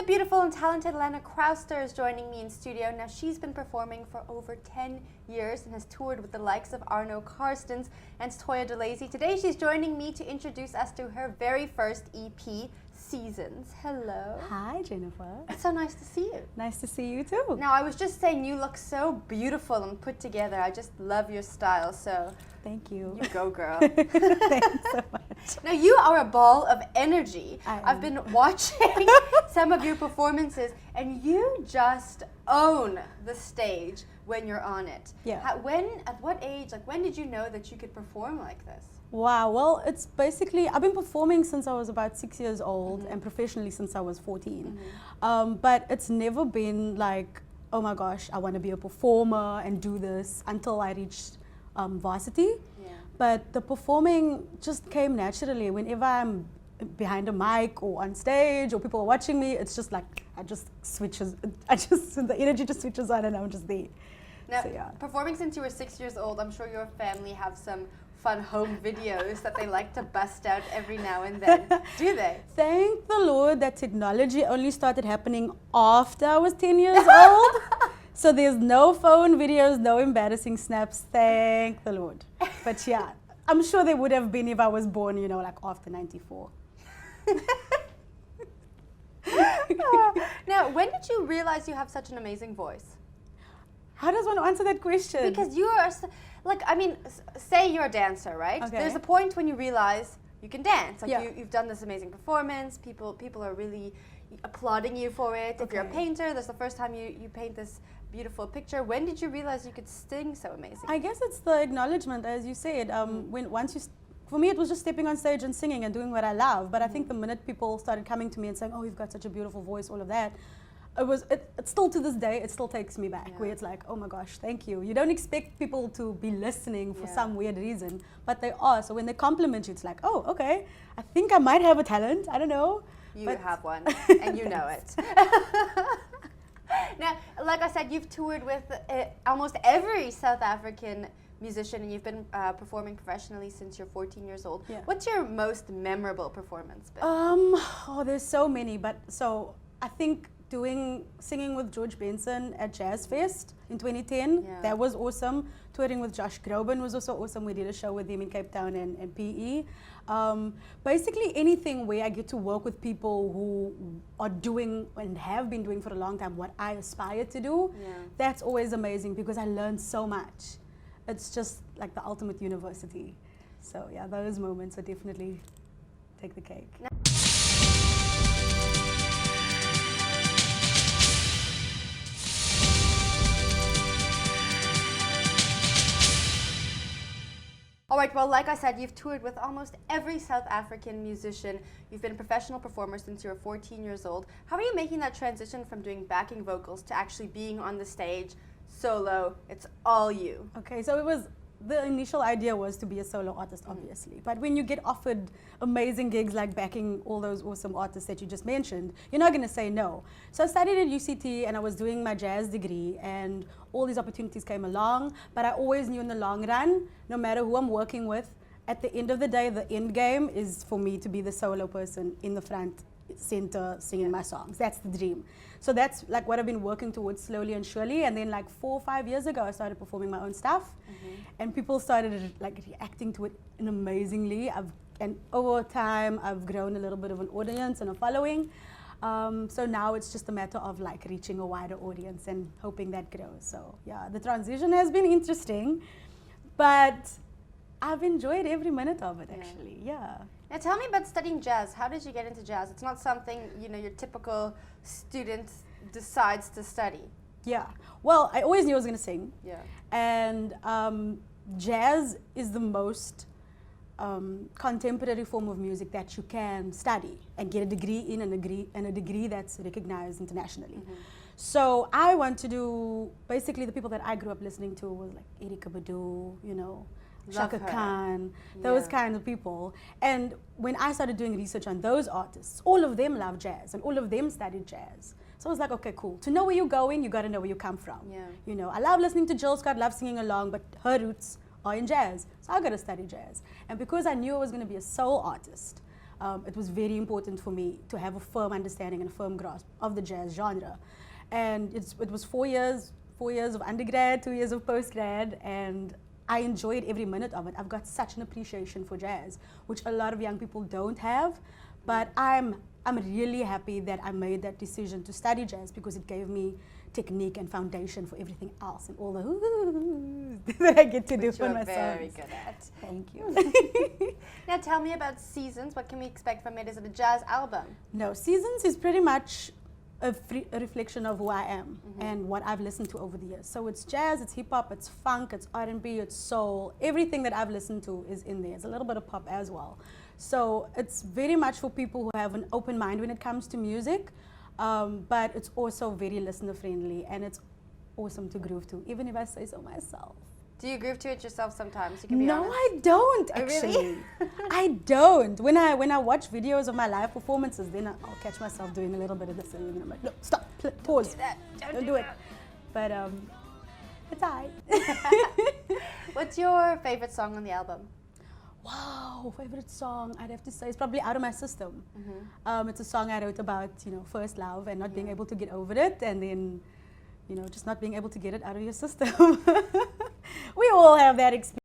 The beautiful and talented Lana Crowster is joining me in studio. Now, she's been performing for over 10 years and has toured with the likes of Lana Crowster and Toya DeLazy. Today, she's joining me to introduce us to her very first EP, Seasons. Hello. Hi, Jennifer. It's so nice to see you. Nice to see you too. Now, I was just saying you look so beautiful and put together. I just love your style, so thank you. You go, girl. Thanks so much. Now, you are a ball of energy. I've been watching some of your performances, and you just own the stage when you're on it. Yeah. At what age, when did you know that you could perform like this? Wow, well, it's basically, I've been performing since I was about 6 years old and professionally since I was 14. But it's never been like, oh my gosh, I want to be a performer and do this until I reached varsity. Yeah. But the performing just came naturally. Whenever I'm behind a mic or on stage or people are watching me, it's just like, the energy just switches on and I'm just there. Now, so, yeah. Performing since you were 6 years old, I'm sure your family have some fun home videos that they like to bust out every now and then. Do they? Thank the Lord that technology only started happening after I was 10 years old. So there's no phone videos, no embarrassing snaps. Thank the Lord. But yeah, I'm sure there would have been if I was born, like after 94. Now, when did you realize you have such an amazing voice? How does one answer that question? Because you are, say you're a dancer, right? Okay. There's a point when you realize you can dance. Yeah. You've done this amazing performance. People are really applauding you for it. If you're a painter, that's the first time you paint this beautiful picture. When did you realize you could sing so amazing? I guess it's the acknowledgement, as you said. For me, it was just stepping on stage and singing and doing what I love. But I think the minute people started coming to me and saying, "Oh, you've got such a beautiful voice," all of that, it still to this day, it still takes me back, where it's like, oh my gosh, thank you. You don't expect people to be listening for some weird reason, but they are. So when they compliment you, it's like, oh, okay, I think I might have a talent. I don't know. You have one, and you know it. Now, like I said, you've toured with almost every South African musician, and you've been performing professionally since you're 14 years old. Yeah. What's your most memorable performance been? There's so many, but so I think singing with George Benson at Jazz Fest in 2010, that was awesome. Touring with Josh Groban was also awesome. We did a show with him in Cape Town and PE. Basically anything where I get to work with people who are doing and have been doing for a long time what I aspire to do, that's always amazing because I learned so much. It's just like the ultimate university. So yeah, those moments are definitely take the cake. All right, well, like I said, you've toured with almost every South African musician. You've been a professional performer since you were 14 years old. How are you making that transition from doing backing vocals to actually being on the stage solo? It's all you. Okay, so the initial idea was to be a solo artist, obviously. But when you get offered amazing gigs like backing all those awesome artists that you just mentioned, you're not going to say no. So I studied at UCT and I was doing my jazz degree and all these opportunities came along. But I always knew in the long run, no matter who I'm working with, at the end of the day, the end game is for me to be the solo person in the front center singing my songs. That's the dream. So that's like what I've been working towards slowly and surely. And then like 4 or 5 years ago, I started performing my own stuff, and people started like reacting to it amazingly. And over time, I've grown a little bit of an audience and a following. So now it's just a matter of like reaching a wider audience and hoping that grows. So yeah, the transition has been interesting, but I've enjoyed every minute of it actually. Yeah. Now tell me about studying jazz. How did you get into jazz? It's not something, your typical student decides to study. Yeah. Well, I always knew I was going to sing. Yeah. And jazz is the most contemporary form of music that you can study and get a degree in and a degree that's recognized internationally. So I want to do, basically the people that I grew up listening to was like Erykah Badu, Shaka Khan, those kinds of people. And when I started doing research on those artists, all of them love jazz and all of them studied jazz. So I was like, okay, cool. To know where you're going, you got to know where you come from. Yeah. I love listening to Jill Scott, love singing along, but her roots are in jazz. So I got to study jazz. And because I knew I was going to be a soul artist, it was very important for me to have a firm understanding and a firm grasp of the jazz genre. And it was 4 years of undergrad, 2 years of postgrad, and I enjoyed every minute of it. I've got such an appreciation for jazz, which a lot of young people don't have. But I'm really happy that I made that decision to study jazz because it gave me technique and foundation for everything else and all the that I get to do for myself. Very good at. Thank you. Now tell me about Seasons. What can we expect from it? Is it a jazz album? No, Seasons is pretty much a reflection of who I am and what I've listened to over the years. So it's jazz, it's hip hop, it's funk, it's R&B, it's soul. Everything that I've listened to is in there. It's a little bit of pop as well. So it's very much for people who have an open mind when it comes to music, but it's also very listener friendly and it's awesome to groove to, even if I say so myself. Do you groove to it yourself sometimes? You can be No, honest. I don't Oh, actually. really? I don't. When I watch videos of my live performances, then I'll catch myself doing a little bit of this and I'm like, no, stop, pause, Do that. don't do it. But it's alright. What's your favorite song on the album? Wow, favorite song I'd have to say is probably Out of My System. It's a song I wrote about, first love and not being able to get over it, and then, just not being able to get it out of your system. We all have that experience.